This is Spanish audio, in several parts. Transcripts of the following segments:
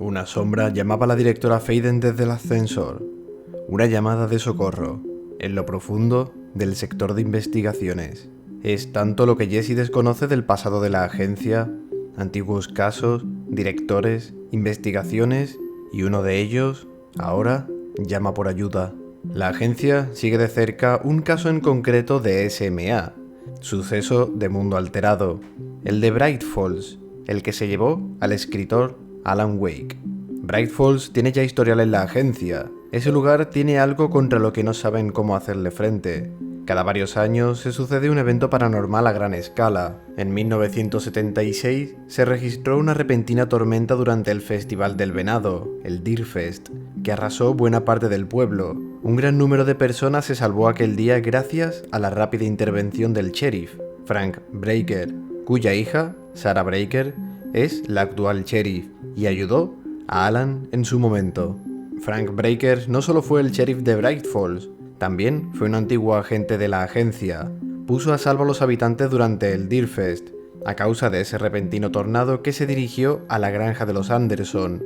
Una sombra llamaba a la directora Faden desde el ascensor. Una llamada de socorro, en lo profundo del sector de investigaciones. Es tanto lo que Jessie desconoce del pasado de la agencia, antiguos casos, directores, investigaciones, y uno de ellos, ahora, llama por ayuda. La agencia sigue de cerca un caso en concreto de SMA, suceso de mundo alterado, el de Bright Falls, el que se llevó al escritor Alan Wake. Bright Falls tiene ya historial en la agencia. Ese lugar tiene algo contra lo que no saben cómo hacerle frente. Cada varios años se sucede un evento paranormal a gran escala. En 1976 se registró una repentina tormenta durante el Festival del Venado, el Deerfest, que arrasó buena parte del pueblo. Un gran número de personas se salvó aquel día gracias a la rápida intervención del sheriff, Frank Breaker, cuya hija, Sarah Breaker, es la actual sheriff, y ayudó a Alan en su momento. Frank Breaker no solo fue el sheriff de Bright Falls, también fue un antiguo agente de la agencia. Puso a salvo a los habitantes durante el Deerfest, a causa de ese repentino tornado que se dirigió a la granja de los Anderson.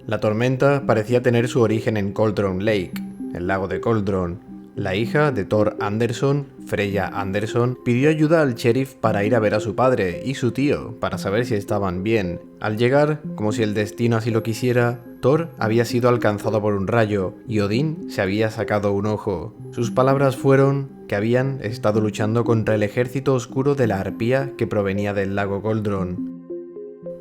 La tormenta parecía tener su origen en Cauldron Lake, el lago de Cauldron. La hija de Thor Anderson, Freya Anderson, pidió ayuda al sheriff para ir a ver a su padre y su tío, para saber si estaban bien. Al llegar, como si el destino así lo quisiera, Thor había sido alcanzado por un rayo y Odín se había sacado un ojo. Sus palabras fueron que habían estado luchando contra el ejército oscuro de la arpía que provenía del lago Cauldron.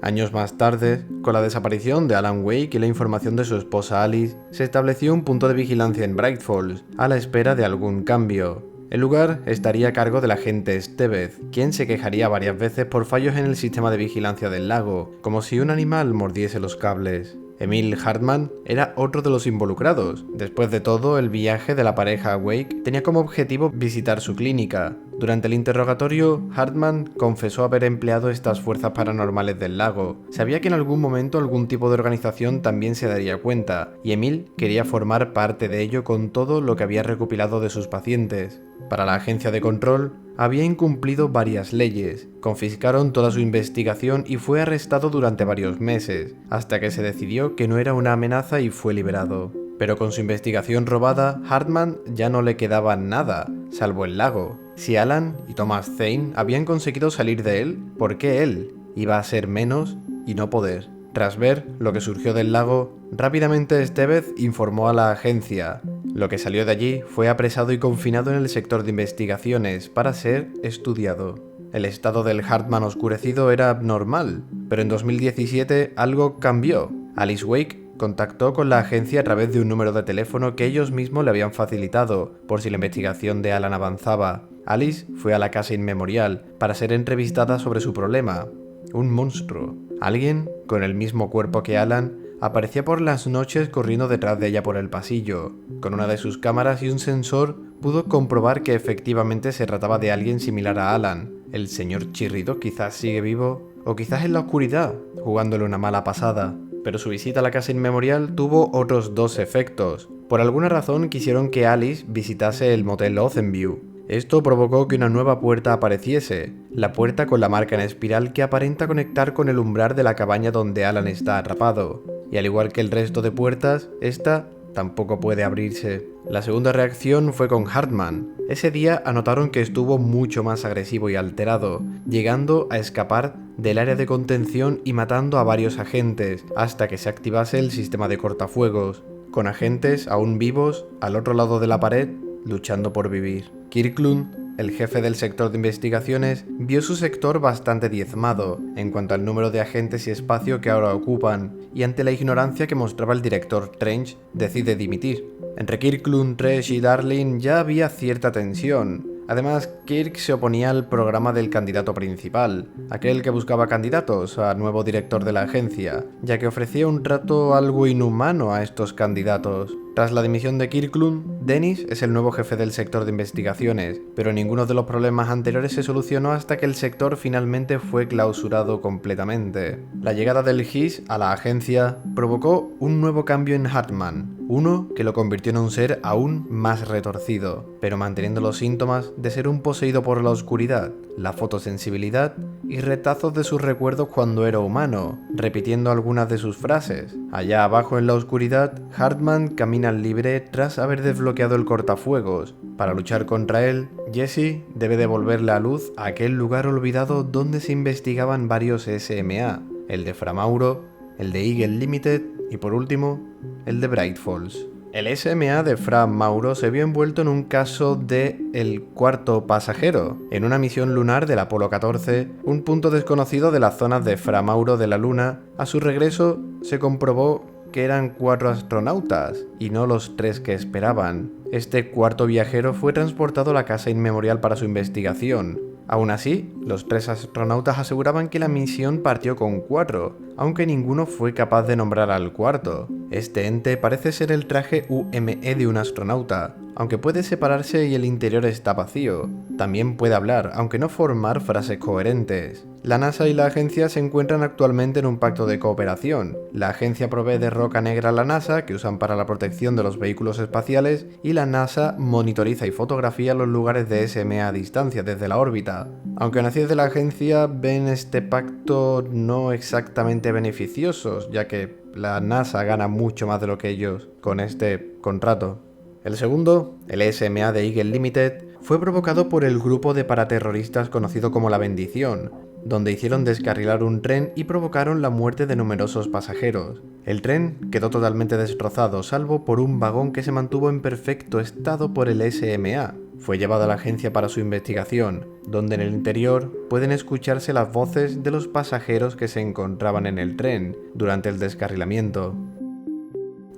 Años más tarde, con la desaparición de Alan Wake y la información de su esposa Alice, se estableció un punto de vigilancia en Bright Falls, a la espera de algún cambio. El lugar estaría a cargo del agente Stevez, quien se quejaría varias veces por fallos en el sistema de vigilancia del lago, como si un animal mordiese los cables. Emil Hartman era otro de los involucrados. Después de todo, el viaje de la pareja a Wake tenía como objetivo visitar su clínica. Durante el interrogatorio, Hartman confesó haber empleado estas fuerzas paranormales del lago. Sabía que en algún momento algún tipo de organización también se daría cuenta, y Emil quería formar parte de ello con todo lo que había recopilado de sus pacientes. Para la agencia de control, había incumplido varias leyes, confiscaron toda su investigación y fue arrestado durante varios meses, hasta que se decidió que no era una amenaza y fue liberado. Pero con su investigación robada, Hartman ya no le quedaba nada, salvo el lago. Si Alan y Thomas Zane habían conseguido salir de él, ¿por qué él iba a ser menos y no poder? Tras ver lo que surgió del lago, rápidamente Stevez informó a la agencia. Lo que salió de allí fue apresado y confinado en el sector de investigaciones para ser estudiado. El estado del Hartman oscurecido era abnormal, pero en 2017 algo cambió. Alice Wake contactó con la agencia a través de un número de teléfono que ellos mismos le habían facilitado, por si la investigación de Alan avanzaba. Alice fue a la casa inmemorial para ser entrevistada sobre su problema. Un monstruo. Alguien con el mismo cuerpo que Alan aparecía por las noches corriendo detrás de ella por el pasillo. Con una de sus cámaras y un sensor pudo comprobar que efectivamente se trataba de alguien similar a Alan. El señor Chirrido quizás sigue vivo, o quizás en la oscuridad, jugándole una mala pasada. Pero su visita a la casa inmemorial tuvo otros dos efectos. Por alguna razón quisieron que Alice visitase el motel Oceanview. Esto provocó que una nueva puerta apareciese, la puerta con la marca en espiral que aparenta conectar con el umbral de la cabaña donde Alan está atrapado. Y al igual que el resto de puertas, esta tampoco puede abrirse. La segunda reacción fue con Hartman. Ese día anotaron que estuvo mucho más agresivo y alterado, llegando a escapar del área de contención y matando a varios agentes, hasta que se activase el sistema de cortafuegos, con agentes aún vivos al otro lado de la pared, luchando por vivir. Kirklund, el jefe del sector de investigaciones, vio su sector bastante diezmado en cuanto al número de agentes y espacio que ahora ocupan, y ante la ignorancia que mostraba el director Trench, decide dimitir. Entre Kirklund, Tresh y Darling ya había cierta tensión. Además, Kirk se oponía al programa del candidato principal, aquel que buscaba candidatos a nuevo director de la agencia, ya que ofrecía un trato algo inhumano a estos candidatos. Tras la dimisión de Kirklund, Dennis es el nuevo jefe del sector de investigaciones, pero ninguno de los problemas anteriores se solucionó hasta que el sector finalmente fue clausurado completamente. La llegada del GIS a la agencia provocó un nuevo cambio en Hartman, uno que lo convirtió en un ser aún más retorcido, pero manteniendo los síntomas de ser un poseído por la oscuridad, la fotosensibilidad y retazos de sus recuerdos cuando era humano, repitiendo algunas de sus frases. Allá abajo en la oscuridad, Hartman camina libre tras haber desbloqueado el cortafuegos. Para luchar contra él, Jesse debe devolverle a luz a aquel lugar olvidado donde se investigaban varios SMA, el de Fra Mauro, el de Eagle Limited y por último, el de Bright Falls. El SMA de Fra Mauro se vio envuelto en un caso de El Cuarto Pasajero, en una misión lunar del Apolo 14, un punto desconocido de las zonas de Fra Mauro de la Luna. A su regreso se comprobó que eran 4 astronautas, y no los 3 que esperaban. Este cuarto viajero fue transportado a la casa inmemorial para su investigación. Aún así, los 3 astronautas aseguraban que la misión partió con 4, aunque ninguno fue capaz de nombrar al cuarto. Este ente parece ser el traje UME de un astronauta, aunque puede separarse y el interior está vacío. También puede hablar, aunque no formar frases coherentes. La NASA y la agencia se encuentran actualmente en un pacto de cooperación. La agencia provee de roca negra a la NASA, que usan para la protección de los vehículos espaciales, y la NASA monitoriza y fotografía los lugares de SMA a distancia desde la órbita. Aunque nacidos de la agencia ven este pacto no exactamente beneficiosos, ya que la NASA gana mucho más de lo que ellos con este contrato. El segundo, el SMA de Eagle Limited, fue provocado por el grupo de paraterroristas conocido como La Bendición, donde hicieron descarrilar un tren y provocaron la muerte de numerosos pasajeros. El tren quedó totalmente destrozado, salvo por un vagón que se mantuvo en perfecto estado por el SMA. Fue llevado a la agencia para su investigación, donde en el interior pueden escucharse las voces de los pasajeros que se encontraban en el tren durante el descarrilamiento.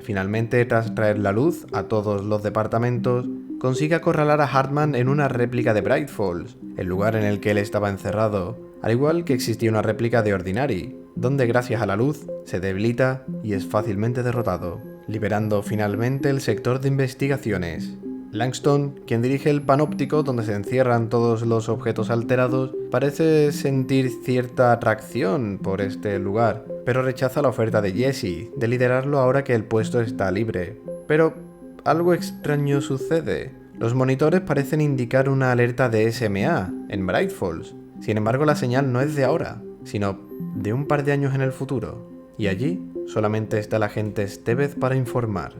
Finalmente, tras traer la luz a todos los departamentos, consigue acorralar a Hartman en una réplica de Bright Falls, el lugar en el que él estaba encerrado, al igual que existía una réplica de Ordinary, donde gracias a la luz se debilita y es fácilmente derrotado, liberando finalmente el sector de investigaciones. Langston, quien dirige el panóptico donde se encierran todos los objetos alterados, parece sentir cierta atracción por este lugar, pero rechaza la oferta de Jesse de liderarlo ahora que el puesto está libre. Pero algo extraño sucede. Los monitores parecen indicar una alerta de SMA en Bright Falls. Sin embargo, la señal no es de ahora, sino de un par de años en el futuro. Y allí solamente está el agente Stevez para informar.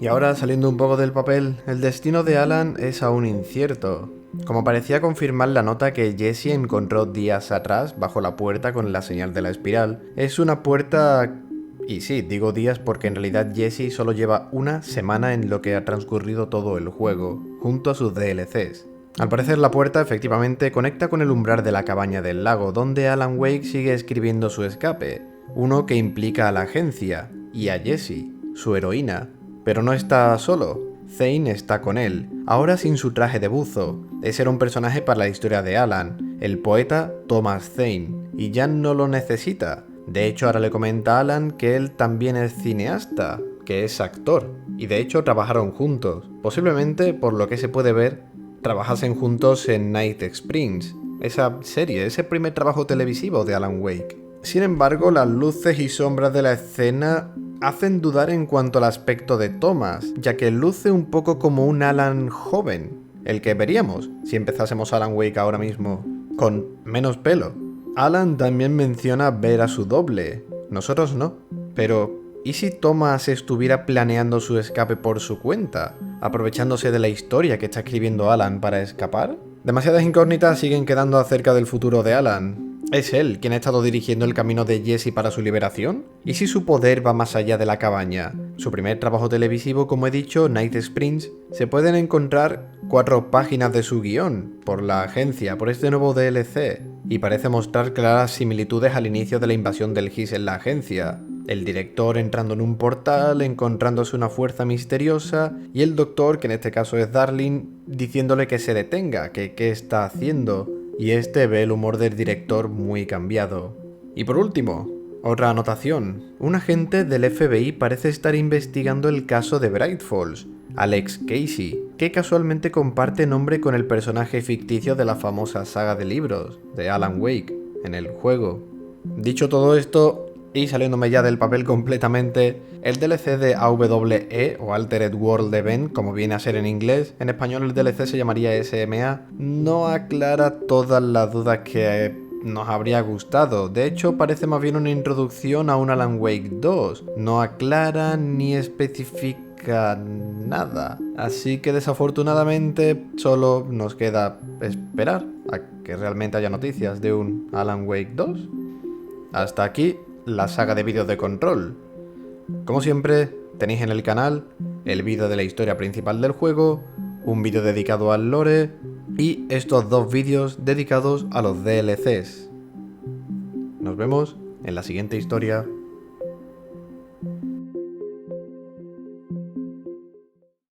Y ahora, saliendo un poco del papel, el destino de Alan es aún incierto. Como parecía confirmar la nota que Jesse encontró días atrás bajo la puerta con la señal de la espiral, es una puerta... Y sí, digo días porque en realidad Jesse solo lleva una semana en lo que ha transcurrido todo el juego, junto a sus DLCs. Al parecer la puerta efectivamente conecta con el umbral de la cabaña del lago, donde Alan Wake sigue escribiendo su escape, uno que implica a la agencia, y a Jessie, su heroína. Pero no está solo, Thane está con él, ahora sin su traje de buzo. Ese era un personaje para la historia de Alan, el poeta Thomas Thane, y ya no lo necesita. De hecho, ahora le comenta a Alan que él también es cineasta, que es actor, y de hecho trabajaron juntos. Posiblemente, por lo que se puede ver, trabajasen juntos en Night Springs, esa serie, ese primer trabajo televisivo de Alan Wake. Sin embargo, las luces y sombras de la escena hacen dudar en cuanto al aspecto de Thomas, ya que luce un poco como un Alan joven, el que veríamos si empezásemos Alan Wake ahora mismo, con menos pelo. Alan también menciona ver a su doble, nosotros no, pero ¿y si Thomas estuviera planeando su escape por su cuenta, aprovechándose de la historia que está escribiendo Alan para escapar? Demasiadas incógnitas siguen quedando acerca del futuro de Alan. ¿Es él quien ha estado dirigiendo el camino de Jesse para su liberación? ¿Y si su poder va más allá de la cabaña? Su primer trabajo televisivo, como he dicho, Night Springs, se pueden encontrar 4 páginas de su guión por la agencia, por este nuevo DLC, y parece mostrar claras similitudes al inicio de la invasión del GIS en la agencia. El director entrando en un portal, encontrándose una fuerza misteriosa, y el doctor, que en este caso es Darling, diciéndole que se detenga, que qué está haciendo, y este ve el humor del director muy cambiado. Y por último, otra anotación. Un agente del FBI parece estar investigando el caso de Bright Falls, Alex Casey, que casualmente comparte nombre con el personaje ficticio de la famosa saga de libros, de Alan Wake, en el juego. Dicho todo esto, y saliéndome ya del papel completamente, el DLC de AWE o Altered World Event, como viene a ser en inglés, en español el DLC se llamaría SMA, no aclara todas las dudas que nos habría gustado. De hecho, parece más bien una introducción a un Alan Wake 2. No aclara ni especifica nada. Así que desafortunadamente solo nos queda esperar a que realmente haya noticias de un Alan Wake 2. Hasta aquí la saga de vídeos de Control. Como siempre, tenéis en el canal el vídeo de la historia principal del juego, un vídeo dedicado al lore y estos dos vídeos dedicados a los DLCs. Nos vemos en la siguiente historia.